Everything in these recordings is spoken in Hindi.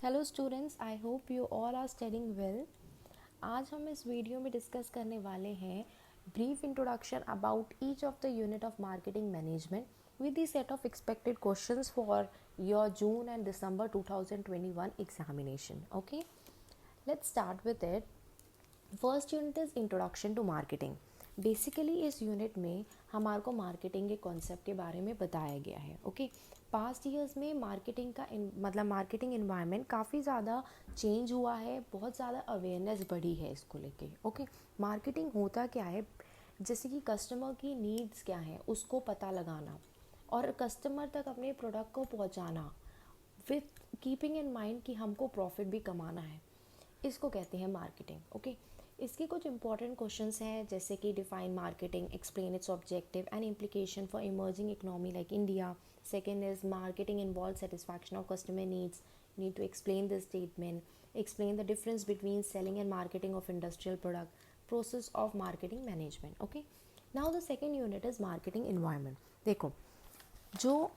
Hello students, I hope you all are studying well. आज हम इस वीडियो में डिस्कस करने वाले हैं brief introduction about each of the unit of marketing management with the set of expected questions for your June and December 2021 examination. Okay, let's start with it. First unit is introduction to marketing. Basically इस यूनिट में हमारे को मार्केटिंग के कॉन्सेप्ट के बारे में बताया गया है. ओके, पास्ट ईयर्स में मार्केटिंग का मतलब मार्केटिंग इन्वायरमेंट काफ़ी ज़्यादा चेंज हुआ है, बहुत ज़्यादा अवेयरनेस बढ़ी है इसको लेके. ओके, मार्केटिंग होता क्या है, जैसे कि कस्टमर की नीड्स क्या है उसको पता लगाना और कस्टमर तक अपने प्रोडक्ट को पहुंचाना विथ कीपिंग इन माइंड कि हमको प्रॉफिट भी कमाना है, इसको कहते हैं मार्केटिंग. ओके, इसके कुछ इंपॉर्टेंट क्वेश्चंस हैं जैसे कि define marketing, explain its objective and implication for emerging economy like India. Second is marketing involve satisfaction of customer needs. Need to explain this statement. Explain the difference between selling and marketing of industrial product. Process of marketing management. Okay, now the second unit is marketing environment. देखो, जो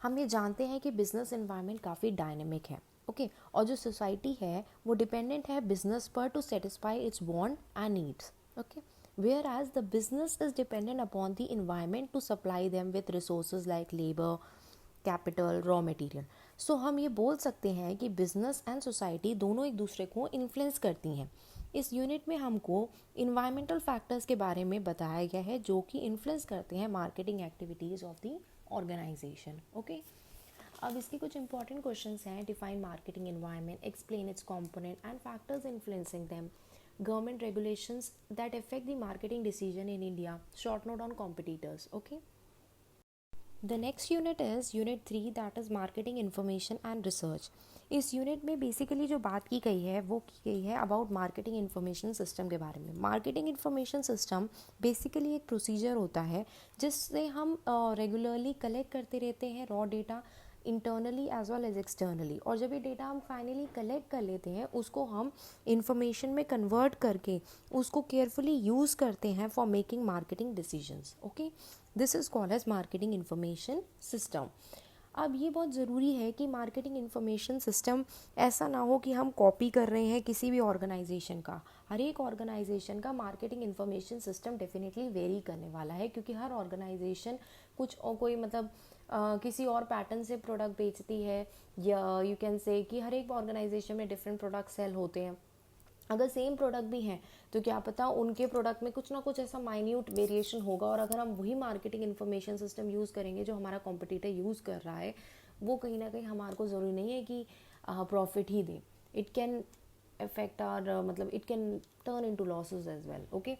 हम ये जानते हैं कि बिजनेस इन्वायरमेंट काफ़ी डायनेमिक है. ओके, और जो सोसाइटी है वो डिपेंडेंट है बिजनेस पर to satisfy its want and needs. Okay, whereas the business is dependent upon the environment to supply them with resources like labour, capital, raw material. So हम ये बोल सकते हैं कि बिजनेस एंड सोसाइटी दोनों एक दूसरे को इन्फ्लुएंस करती हैं. इस यूनिट में हमको इन्वायरमेंटल फैक्टर्स के बारे में बताया गया है जो कि इन्फ्लुएंस करते हैं marketing activities of the organization. Okay, अब इसके कुछ इंपॉर्टेंट क्वेश्चंस हैं. Define marketing environment, explain its component and factors influencing them. Government regulations that affect the marketing decision in India. Short note on competitors. Okay, the next unit is unit 3, that is marketing information and research. इस यूनिट में बेसिकली जो बात की गई है वो की गई है अबाउट मार्केटिंग इन्फॉर्मेशन सिस्टम के बारे में. मार्केटिंग इन्फॉर्मेशन सिस्टम बेसिकली एक प्रोसीजर होता है जिससे हम रेगुलरली कलेक्ट करते रहते हैं raw data internally as well as externally, और जब ये डेटा हम फाइनली कलेक्ट कर लेते हैं उसको हम इंफॉर्मेशन में कन्वर्ट करके उसको केयरफुली यूज़ करते हैं for making marketing decisions. Okay, this is called as marketing information system. अब ये बहुत ज़रूरी है कि मार्केटिंग इन्फॉर्मेशन सिस्टम ऐसा ना हो कि हम कॉपी कर रहे हैं किसी भी ऑर्गेनाइजेशन का. हर एक ऑर्गेनाइजेशन का marketing information system definitely very करने वाला है क्योंकि हर ऑर्गेनाइजेशन कुछ और कोई मतलब किसी और पैटर्न से प्रोडक्ट बेचती है, या यू कैन से कि हर एक ऑर्गेनाइजेशन में डिफरेंट प्रोडक्ट सेल होते हैं. अगर सेम प्रोडक्ट भी हैं तो क्या पता उनके प्रोडक्ट में कुछ ना कुछ ऐसा माइन्यूट वेरिएशन होगा, और अगर हम वही मार्केटिंग इन्फॉर्मेशन सिस्टम यूज़ करेंगे जो हमारा कॉम्पिटिटर यूज़ कर रहा है, वो कहीं ना कहीं हमारे को ज़रूरी नहीं है कि प्रॉफिट ही दे. इट कैन अफेक्ट आर मतलब it can turn into losses as well. Okay,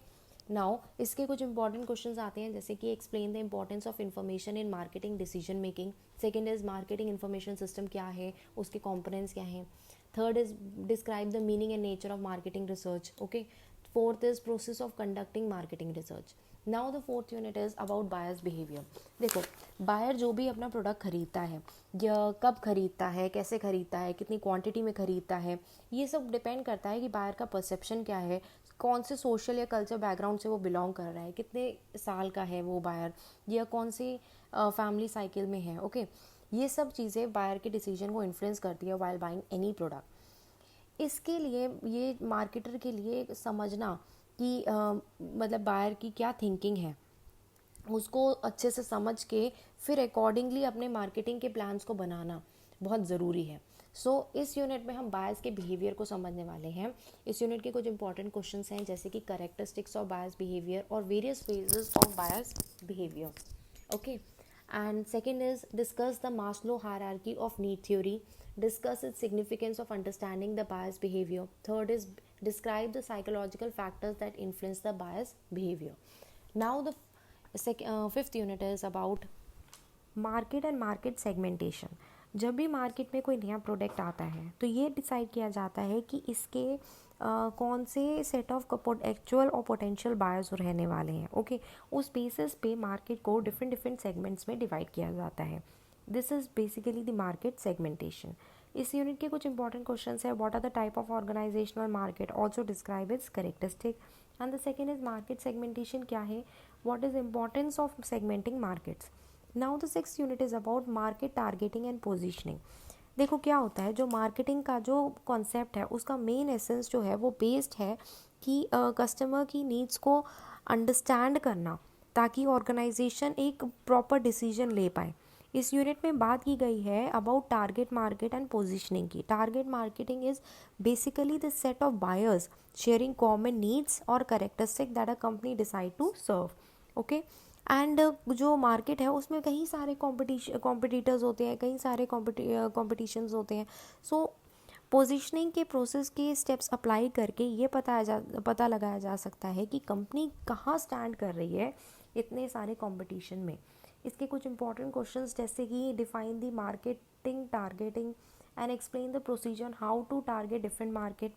now इसके कुछ इंपॉर्टेंट क्वेश्चंस आते हैं जैसे कि explain the importance of information in marketing decision making. Second is marketing information system क्या है, उसके कॉम्पोनेंट्स क्या हैं. Third is describe the meaning and nature of marketing research. Okay. Fourth is process of conducting marketing research. Now the fourth unit is about buyer's behavior. देखो, बायर जो भी अपना प्रोडक्ट खरीदता है या कब खरीदता है, कैसे खरीदता है, कितनी क्वांटिटी में खरीदता है, ये सब डिपेंड करता है कि बायर का परसेप्शन क्या है, कौन से सोशल या कल्चर बैकग्राउंड से वो बिलोंग कर रहा है, कितने साल का है वो बायर, या कौन सी फैमिली साइकिल में है. ओके, ये सब चीज़ें बायर के डिसीजन को इन्फ्लुएंस करती है वाइल बाइंग एनी प्रोडक्ट. इसके लिए ये मार्केटर के लिए समझना कि मतलब बायर की क्या थिंकिंग है उसको अच्छे से समझ के फिर अकॉर्डिंगली अपने मार्केटिंग के प्लान्स को बनाना बहुत ज़रूरी है. इस यूनिट में हम बायर्स के बिहेवियर को समझने वाले हैं. इस यूनिट के कुछ इंपॉर्टेंट क्वेश्चंस हैं जैसे कि कैरेक्टरिस्टिक्स ऑफ बायर्स बिहेवियर और various phases of buyers behaviour. Okay, and second is discuss the Maslow hierarchy of need theory. Discuss its significance of understanding the buyer's behavior. Third is describe the psychological factors that influence the buyer's behavior. Now the fifth unit is about market and market segmentation. जब भी मार्केट में कोई नया प्रोडक्ट आता है तो ये डिसाइड किया जाता है कि इसके कौन से सेट ऑफ एक्चुअल और पोटेंशियल बायर्स रहने वाले हैं. ओके, उस बेसिस पे मार्केट को डिफरेंट डिफरेंट सेगमेंट्स में डिवाइड किया जाता है. This is basically the market segmentation. इस यूनिट के कुछ इंपॉर्टेंट क्वेश्चंस है. What are the type of organizational market, also describe its characteristic. And the second is market segmentation क्या है, what is importance of segmenting markets. Now the sixth unit is about market targeting and positioning. देखो क्या होता है, जो मार्केटिंग का जो कॉन्सेप्ट है उसका मेन एसेंस जो है वो बेस्ड है कि कस्टमर की नीड्स को अंडरस्टैंड करना, ताकि ऑर्गेनाइजेशन एक प्रॉपर डिसीजन ले पाए। इस यूनिट में बात की गई है about target market and positioning की। Target marketing is basically the set of buyers sharing common needs और characteristic that a company decide to serve. Okay, and जो मार्केट है उसमें कई सारे कॉम्पिटिटर्स होते हैं, कई सारे कॉम्पिटिशन्स होते हैं। सो पोजीशनिंग के प्रोसेस के स्टेप्स अप्लाई करके ये पता लगाया जा सकता है कि कंपनी कहाँ स्टैंड कर रही है इतने सारे कंपटीशन में। इसके कुछ इंपॉर्टेंट क्वेश्चंस जैसे कि define the marketing targeting and explain the procedure how to target different market,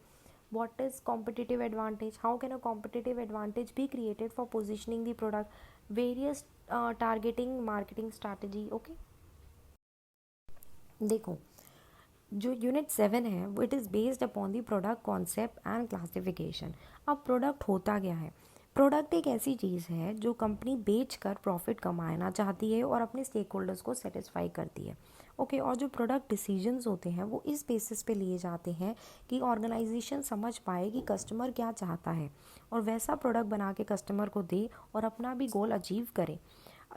what is competitive advantage, how can a competitive advantage be created for positioning the product, various targeting marketing strategy। Okay, देखो जो यूनिट 7 है वो it is based upon the product concept and classification. अब प्रोडक्ट होता क्या है? प्रोडक्ट एक ऐसी चीज़ है जो कंपनी बेच कर प्रॉफिट कमाना चाहती है और अपने स्टेक होल्डर्स को सेटिस्फाई करती है। ओके, और जो प्रोडक्ट डिसीजंस होते हैं वो इस बेसिस पे लिए जाते हैं कि ऑर्गेनाइजेशन समझ पाए कि कस्टमर क्या चाहता है और वैसा प्रोडक्ट बना के कस्टमर को दे और अपना भी गोल अचीव करे।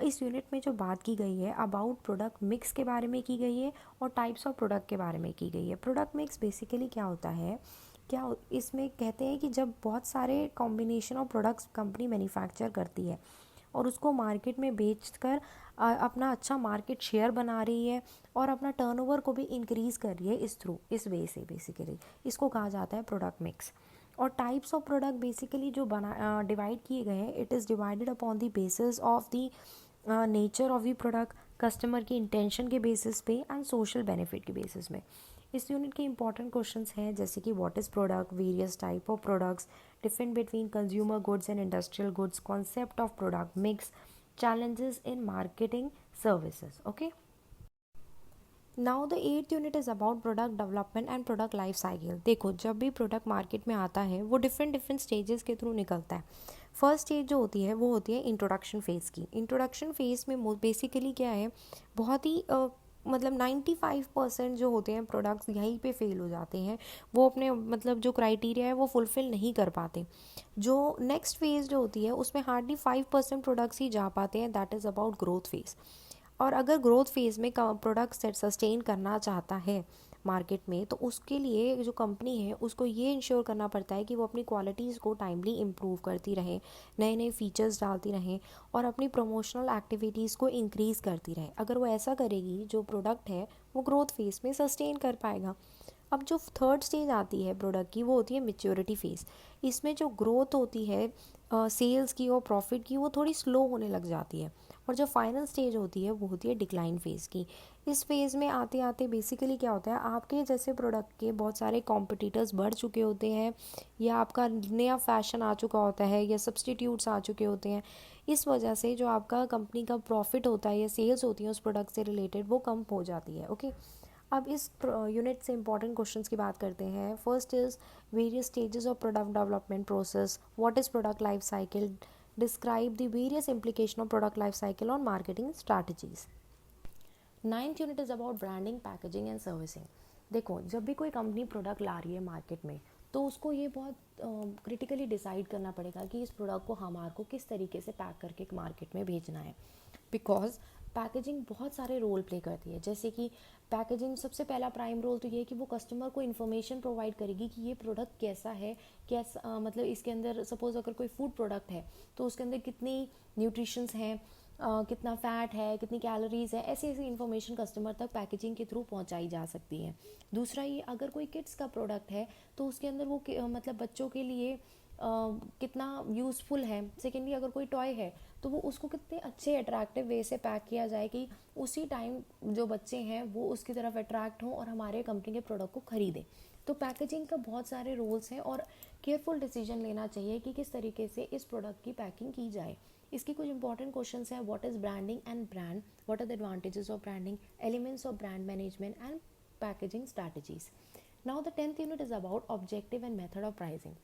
इस यूनिट में जो बात की गई है अबाउट प्रोडक्ट मिक्स के बारे में की गई है और टाइप्स ऑफ प्रोडक्ट के बारे में की गई है। प्रोडक्ट मिक्स बेसिकली क्या होता है, क्या इसमें कहते हैं कि जब बहुत सारे combination of products company manufacture करती है और उसको मार्केट में बेचकर अपना अच्छा मार्केट शेयर बना रही है और अपना टर्नओवर को भी इंक्रीज़ कर रही है इस वे से बेसिकली इसको कहा जाता है प्रोडक्ट मिक्स। और टाइप्स ऑफ प्रोडक्ट बेसिकली जो बना डिवाइड किए गए हैं, it is divided upon the basis of the nature of the product, customer की इंटेंशन के बेसिस पे एंड सोशल बेनिफिट के बेसिस में। इस यूनिट के इंपॉर्टेंट क्वेश्चंस हैं जैसे कि what is product, various type of products, different between consumer goods and industrial goods, concept of product mix, challenges in marketing services। Okay, now the 8th unit is about product development and product life cycle। देखो जब भी प्रोडक्ट मार्केट में आता है वो डिफरेंट स्टेजेस के थ्रू निकलता है। फर्स्ट स्टेज जो होती है वो होती है इंट्रोडक्शन फेज़ की। इंट्रोडक्शन फेज़ में बेसिकली क्या है, बहुत ही मतलब 95% जो होते हैं प्रोडक्ट्स यहीं पे फेल हो जाते हैं, वो अपने मतलब जो क्राइटेरिया है वो फुलफ़िल नहीं कर पाते। जो नेक्स्ट फेज़ जो होती है उसमें हार्डली 5% प्रोडक्ट्स ही जा पाते हैं, that is about growth phase. और अगर ग्रोथ फेज़ में प्रोडक्ट सस्टेन करना चाहता है मार्केट में तो उसके लिए जो कंपनी है उसको ये इंश्योर करना पड़ता है कि वो अपनी क्वालिटीज़ को टाइमली इम्प्रूव करती रहे, नए नए फीचर्स डालती रहे और अपनी प्रमोशनल एक्टिविटीज़ को इंक्रीज़ करती रहे। अगर वो ऐसा करेगी जो प्रोडक्ट है वो ग्रोथ फेज़ में सस्टेन कर पाएगा। अब जो थर्ड स्टेज आती है प्रोडक्ट की वो होती है मेच्योरिटी फेज़। इसमें जो ग्रोथ होती है सेल्स की और प्रॉफिट की वो थोड़ी स्लो होने लग जाती है। और जो फाइनल स्टेज होती है वो होती है डिक्लाइन फेज़ की। इस फेज़ में आते आते बेसिकली क्या होता है, आपके जैसे प्रोडक्ट के बहुत सारे कॉम्पिटिटर्स बढ़ चुके होते हैं या आपका नया फैशन आ चुका होता है या सब्सटीट्यूट्स आ चुके होते हैं। इस वजह से जो आपका कंपनी का प्रॉफिट होता है या सेल्स होती है उस प्रोडक्ट से रिलेटेड वो कम हो जाती है। ओके, अब इस यूनिट से इंपॉर्टेंट क्वेश्चंस की बात करते हैं। First is various stages of product development process, what is product life cycle, describe the various implication of product life cycle on marketing strategies। Ninth unit is about branding, packaging and servicing. देखो जब भी कोई कंपनी प्रोडक्ट ला रही है मार्केट में तो उसको ये बहुत क्रिटिकली डिसाइड करना पड़ेगा कि इस प्रोडक्ट को हमारे को किस तरीके से पैक करके मार्केट में भेजना है। बिकॉज पैकेजिंग बहुत सारे रोल प्ले करती है। जैसे कि पैकेजिंग सबसे पहला प्राइम रोल तो ये है कि वो कस्टमर को इन्फॉर्मेशन प्रोवाइड करेगी कि ये प्रोडक्ट कैसा है, कैसा मतलब इसके अंदर सपोज़ अगर कोई फूड प्रोडक्ट है तो उसके अंदर कितनी न्यूट्रिशंस हैं, कितना फ़ैट है, कितनी कैलोरीज़ है, ऐसी ऐसी इन्फॉर्मेशन कस्टमर तक पैकेजिंग के थ्रू पहुंचाई जा सकती है। दूसरा ये अगर कोई किड्स का प्रोडक्ट है तो उसके अंदर वो मतलब बच्चों के लिए कितना यूज़फुल है। सेकेंडली अगर कोई टॉय है तो वो उसको कितने अच्छे अट्रैक्टिव वे से पैक किया जाए कि उसी टाइम जो बच्चे हैं वो उसकी तरफ अट्रैक्ट हों और हमारे कंपनी के प्रोडक्ट को खरीदें। तो पैकेजिंग का बहुत सारे रोल्स हैं और केयरफुल डिसीजन लेना चाहिए कि किस तरीके से इस प्रोडक्ट की पैकिंग की जाए। इसकी कुछ इंपॉर्टेंट क्वेश्चंस हैं, what is branding and brand, what are the advantages of branding, elements of brand management and packaging strategies. Now the 10th unit is about objective and method of pricing.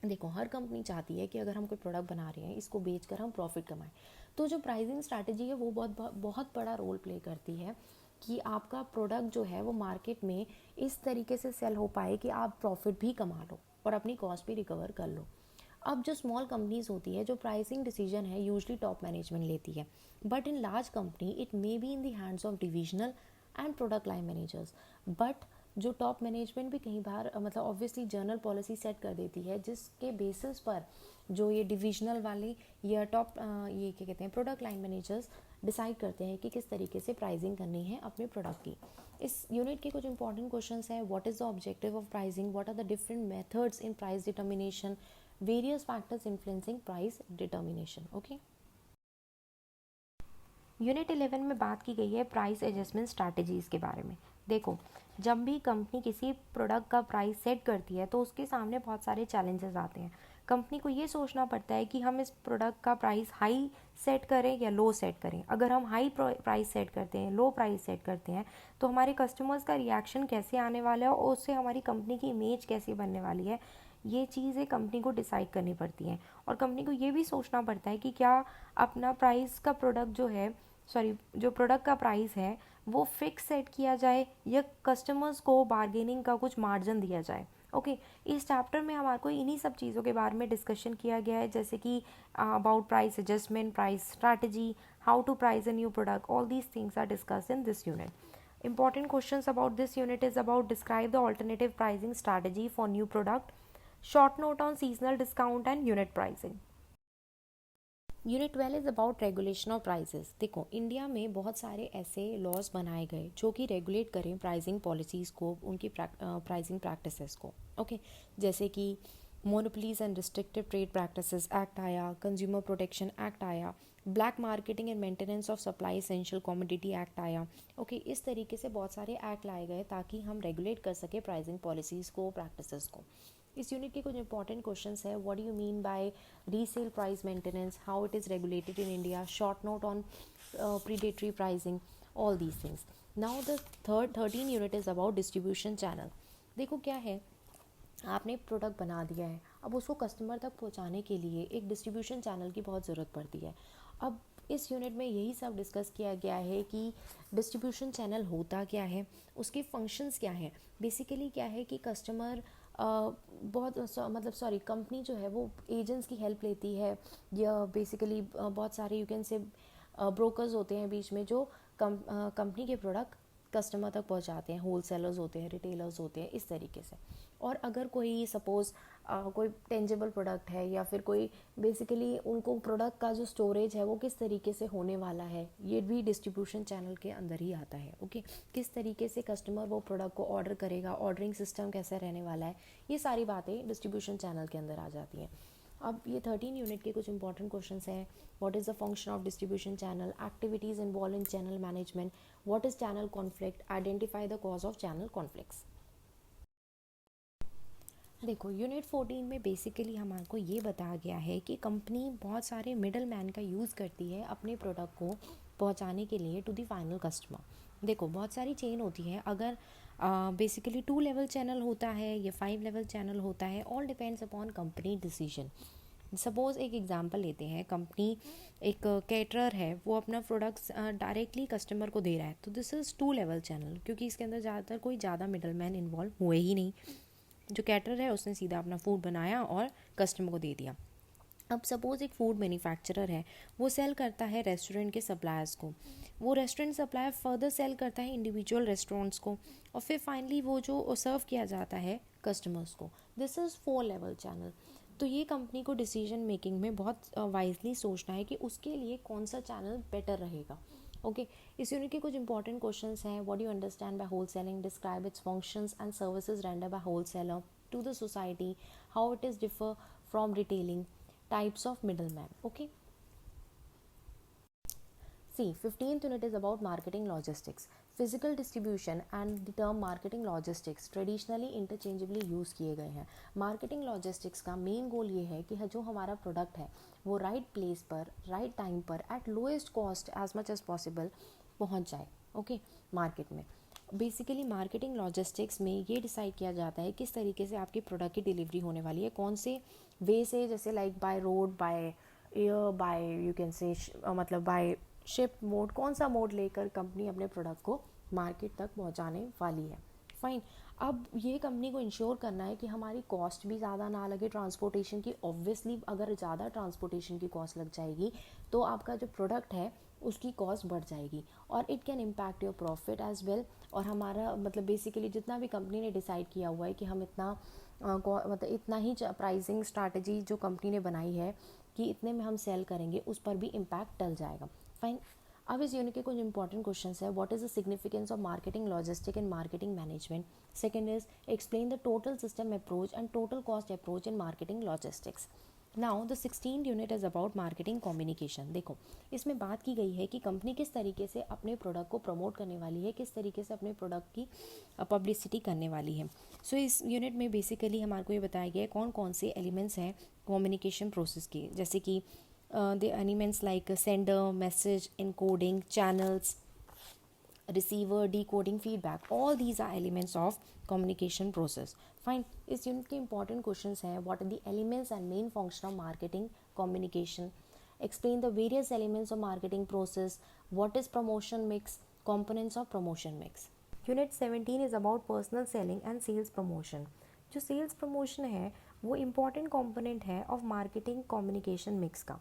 देखो हर कंपनी चाहती है कि अगर हम कोई प्रोडक्ट बना रहे हैं इसको बेचकर हम प्रॉफिट कमाएं, तो जो प्राइसिंग स्ट्रैटेजी है वो बहुत बहुत बड़ा रोल प्ले करती है। कि आपका प्रोडक्ट जो है वो मार्केट में इस तरीके से सेल हो पाए कि आप प्रॉफिट भी कमा लो और अपनी कॉस्ट भी रिकवर कर लो। अब जो स्मॉल कंपनीज होती है, जो प्राइसिंग डिसीजन है यूजली टॉप मैनेजमेंट लेती है, but in large company it may be in the hands of divisional and product line managers. But जो टॉप मैनेजमेंट भी कई बार मतलब ऑब्वियसली जर्नल पॉलिसी सेट कर देती है, जिसके बेसिस पर जो ये डिविजनल वाले या टॉप ये क्या कहते हैं प्रोडक्ट लाइन मैनेजर्स डिसाइड करते हैं कि किस तरीके से प्राइसिंग करनी है अपने प्रोडक्ट की। इस यूनिट के कुछ इंपॉर्टेंट क्वेश्चंस हैं, what is the objective of pricing, what are the different methods in price determination, various factors influencing price determination. Okay, unit 11 में बात की गई है प्राइस एडजस्टमेंट स्ट्रैटेजीज़ के बारे में। देखो, जब भी कंपनी किसी प्रोडक्ट का प्राइस सेट करती है तो उसके सामने बहुत सारे चैलेंजेस आते हैं। कंपनी को ये सोचना पड़ता है कि हम इस प्रोडक्ट का प्राइस हाई सेट करें या लो सेट करें। अगर हम हाई प्राइस सेट करते हैं, लो प्राइस सेट करते हैं, तो हमारे कस्टमर्स का रिएक्शन कैसे आने वाला है और उससे हमारी कंपनी की इमेज कैसी बनने वाली है, ये चीज़ें कंपनी को डिसाइड करनी पड़ती हैं। और कंपनी को ये भी सोचना पड़ता है कि क्या अपना प्राइस का प्रोडक्ट जो है जो प्रोडक्ट का प्राइस है वो फिक्स सेट किया जाए या कस्टमर्स को बार्गेनिंग का कुछ मार्जिन दिया जाए। ओके, इस चैप्टर में हमारे को इन्हीं सब चीज़ों के बारे में डिस्कशन किया गया है, जैसे कि about price adjustment, price strategy, how to price a new product, all these things are discussed in this unit. Important questions about this unit is about describe the alternative pricing strategy for new product, short note on seasonal discount and unit pricing. Unit 12 is about regulation of prices. देखो, इंडिया में बहुत सारे ऐसे लॉज बनाए गए जो कि रेगुलेट करें प्राइसिंग पॉलिसीज़ को, उनकी प्राइसिंग प्रैक्टिसेस को। ओके, जैसे कि monopolies and restrictive trade practices act आया, कंज्यूमर प्रोटेक्शन एक्ट आया, black marketing and maintenance of supply essential commodity act आया। ओके, इस तरीके से बहुत सारे एक्ट लाए गए ताकि हम रेगुलेट कर सके प्राइसिंग पॉलिसीज़ को, प्रैक्टिसेस को। इस यूनिट के कुछ इंपॉर्टेंट क्वेश्चंस है, what do you mean by resale price maintenance, how it is regulated in India, short note on predatory pricing, all these things. Now the 13 unit is about distribution channel. देखो क्या है, आपने प्रोडक्ट बना दिया है, अब उसको कस्टमर तक पहुंचाने के लिए एक डिस्ट्रीब्यूशन चैनल की बहुत ज़रूरत पड़ती है। अब इस यूनिट में यही सब डिस्कस किया गया है कि डिस्ट्रीब्यूशन चैनल होता क्या है, उसके फंक्शंस क्या हैं। बेसिकली क्या है कि कस्टमर कंपनी जो है वो एजेंट्स की हेल्प लेती है, या बेसिकली बहुत सारे यू कैन से ब्रोकर्स होते हैं बीच में जो कंपनी के प्रोडक्ट कस्टमर तक पहुंचाते हैं, होल सेलर्स होते हैं, रिटेलर्स होते हैं, इस तरीके से। और अगर कोई सपोज़ कोई टेंजिबल प्रोडक्ट है या फिर कोई बेसिकली उनको प्रोडक्ट का जो स्टोरेज है वो किस तरीके से होने वाला है, ये भी डिस्ट्रीब्यूशन चैनल के अंदर ही आता है। ओके, किस तरीके से कस्टमर वो प्रोडक्ट को ऑर्डर करेगा, ऑर्डरिंग सिस्टम कैसा रहने वाला है, ये सारी बातें डिस्ट्रीब्यूशन चैनल के अंदर आ जाती हैं। अब ये 13 यूनिट के कुछ इंपॉर्टेंट क्वेश्चंस हैं, what is the function of distribution channel, activities involve in channel management, what is channel conflict, identify the cause of channel conflicts. देखो, यूनिट 14 में बेसिकली हमारे को ये बताया गया है कि कंपनी बहुत सारे मिडल मैन का यूज़ करती है अपने प्रोडक्ट को पहुंचाने के लिए टू द फाइनल कस्टमर। देखो, बहुत सारी चेन होती है, अगर बेसिकली 2 लेवल चैनल होता है या 5 लेवल चैनल होता है, all depends upon company decision. Suppose एक एग्जांपल लेते हैं, कंपनी एक कैटरर है, वो अपना प्रोडक्ट्स डायरेक्टली कस्टमर को दे रहा है, तो दिस इज़ 2 लेवल चैनल, क्योंकि इसके अंदर ज़्यादातर कोई ज़्यादा मिडल मैन इन्वॉल्व हुए ही नहीं। जो कैटरर है उसने सीधा अपना फूड बनाया और कस्टमर को दे दिया। अब सपोज़ एक फूड मैन्युफैक्चरर है, वो सेल करता है रेस्टोरेंट के सप्लायर्स को, वो रेस्टोरेंट सप्लायर फर्दर सेल करता है इंडिविजुअल रेस्टोरेंट्स को, और फिर फाइनली वो जो सर्व किया जाता है कस्टमर्स को। This is 4 level channel. तो ये कंपनी को डिसीजन मेकिंग में बहुत वाइजली सोचना है कि उसके लिए कौन सा चैनल बेटर रहेगा। ओके, इस यूनिट के कुछ इंपॉर्टेंट क्वेश्चंस हैं, what you understand by wholesaling, describe its functions and services render by wholesaler to the society, how it is differ from retailing, types of middleman. Okay, see, 15th unit is about marketing logistics. Physical distribution and the term marketing logistics traditionally interchangeably use किए गए हैं। मार्केटिंग लॉजिस्टिक्स का मेन गोल ये है कि जो हमारा प्रोडक्ट है वो राइट प्लेस पर, राइट टाइम पर, at lowest cost as much as possible पहुंच जाए। ओके, मार्केट में बेसिकली मार्केटिंग लॉजिस्टिक्स में ये डिसाइड किया जाता है किस तरीके से आपकी प्रोडक्ट की डिलीवरी होने वाली है, कौन से वे से, जैसे like by road, by air, by you can say मतलब बाय शिप मोड, कौन सा मोड लेकर कंपनी अपने प्रोडक्ट को मार्केट तक पहुंचाने वाली है। फाइन। अब ये कंपनी को इंश्योर करना है कि हमारी कॉस्ट भी ज़्यादा ना लगे ट्रांसपोर्टेशन की। ऑब्वियसली अगर ज़्यादा ट्रांसपोर्टेशन की कॉस्ट लग जाएगी तो आपका जो प्रोडक्ट है उसकी कॉस्ट बढ़ जाएगी और it can impact your profit as well. और हमारा मतलब बेसिकली जितना भी कंपनी ने डिसाइड किया हुआ है कि हम इतना मतलब इतना ही प्राइसिंग स्ट्रैटेजी जो कंपनी ने बनाई है कि इतने में हम सेल करेंगे, उस पर भी इम्पैक्ट डल जाएगा। फाइन। अब इस यूनिट के कुछ इंपॉर्टेंट क्वेश्चन है। What is the significance of marketing logistic and marketing management. Second is explain the total system approach and total cost approach in marketing logistics. Now the 16 unit is about marketing communication. देखो, इसमें बात की गई है कि कंपनी किस तरीके से अपने प्रोडक्ट को प्रमोट करने वाली है, किस तरीके से अपने प्रोडक्ट की पब्लिसिटी करने वाली है। सो इस यूनिट में बेसिकली हमारे को ये बताया गया है कौन कौन से एलिमेंट्स हैं कम्युनिकेशन प्रोसेस के, जैसे कि the elements like sender, message, encoding, channels, receiver, decoding, feedback, all these are elements of communication process. Fine. इस यूनिट के important questions हैं what are the elements and main function of marketing communication, explain the various elements of marketing process, what is promotion mix, components of promotion mix. Unit 17 is about personal selling and sales promotion. जो sales promotion है वो important component है of marketing communication mix का।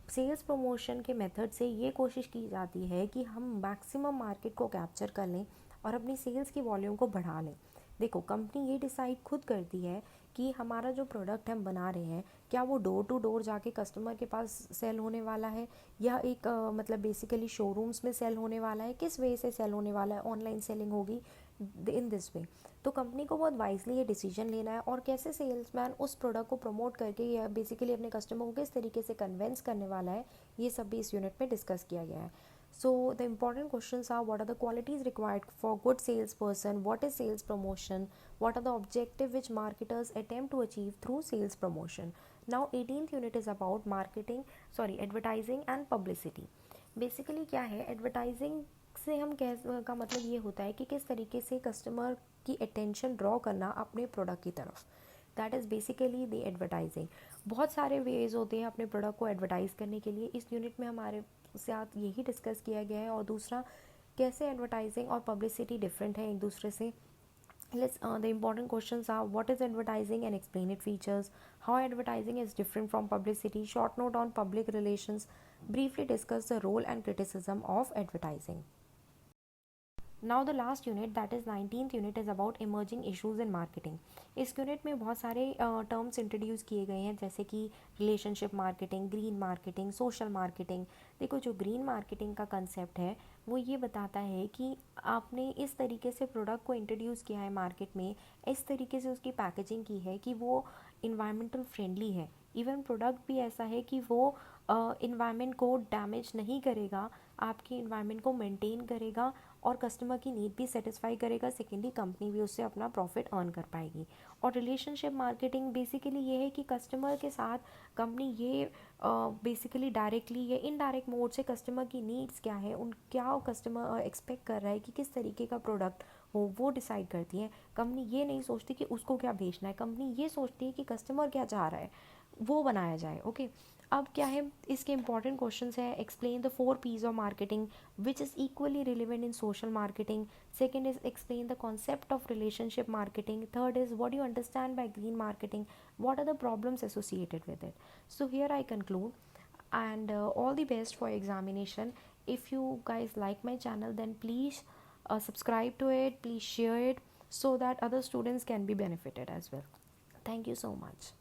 सेल्स प्रमोशन के मेथड से ये कोशिश की जाती है कि हम मैक्सिमम मार्केट को कैप्चर कर लें और अपनी सेल्स की वॉल्यूम को बढ़ा लें। देखो, कंपनी ये डिसाइड खुद करती है कि हमारा जो प्रोडक्ट हम बना रहे हैं क्या वो डोर टू डोर जाके कस्टमर के पास सेल होने वाला है या एक मतलब बेसिकली शोरूम्स में सेल होने वाला है, किस वे से सेल होने वाला है, ऑनलाइन सेलिंग होगी इन दिस वे। तो कंपनी को बहुत वाइजली ये डिसीजन लेना है और कैसे सेल्समैन उस प्रोडक्ट को प्रमोट करके या बेसिकली अपने कस्टमर को किस तरीके से कन्वेंस करने वाला है, ये सब भी इस यूनिट में डिस्कस किया गया है। So the important questions are what are the qualities required for good sales person, what is sales promotion, what are the objective which marketers attempt to achieve through sales promotion. Now 18th unit is about advertising and publicity. Basically क्या है एडवर्टाइजिंग से हम का मतलब ये होता है कि किस तरीके से कस्टमर की अटेंशन ड्रॉ करना अपने प्रोडक्ट की तरफ, that is basically the advertising. बहुत सारे वेज होते हैं अपने प्रोडक्ट को एडवर्टाइज़ करने के लिए, इस यूनिट में हमारे साथ यही डिस्कस किया गया है। और दूसरा, कैसे एडवर्टाइजिंग और पब्लिसिटी डिफरेंट है एक दूसरे से। The important questions are what is advertising and explain its features, how advertising is different from publicity, short note on public relations, briefly discuss the role and criticism of advertising. Now the last unit that is 19th unit is about emerging issues in marketing. इस यूनिट में बहुत सारे टर्म्स इंट्रोड्यूस किए गए हैं, जैसे कि relationship marketing, green marketing, social marketing. देखो, जो ग्रीन मार्केटिंग का कंसेप्ट है वो ये बताता है कि आपने इस तरीके से प्रोडक्ट को इंट्रोड्यूस किया है मार्केट में, इस तरीके से उसकी पैकेजिंग की है कि वो इन्वायरमेंटल फ्रेंडली है। इवन प्रोडक्ट भी ऐसा है कि वो इन्वायरमेंट को डैमेज नहीं करेगा, आपकी इन्वायरमेंट को मेंटेन करेगा और कस्टमर की नीड भी सेटिस्फाई करेगा। सेकेंडली, कंपनी भी उससे अपना प्रॉफिट अर्न कर पाएगी। और रिलेशनशिप मार्केटिंग बेसिकली ये है कि कस्टमर के साथ कंपनी ये बेसिकली डायरेक्टली या इनडायरेक्ट मोड से कस्टमर की नीड्स क्या है, उन क्या कस्टमर एक्सपेक्ट कर रहा है कि किस तरीके का प्रोडक्ट हो, वो डिसाइड करती है। कंपनी ये नहीं सोचती कि उसको क्या बेचना है, कंपनी ये सोचती है कि कस्टमर क्या चाह रहा है वो बनाया जाए। ओके, अब क्या है इसके इंपॉर्टेंट क्वेश्चंस है। Explain the 4 P's of marketing which is equally relevant in social marketing. Second is explain the concept of relationship marketing. Third is what you understand by green marketing, what are the problems associated with it. So here I conclude and all the best for examination. If you guys like my channel, then please subscribe to it, please share it so that other students can be benefited as well. Thank you so much.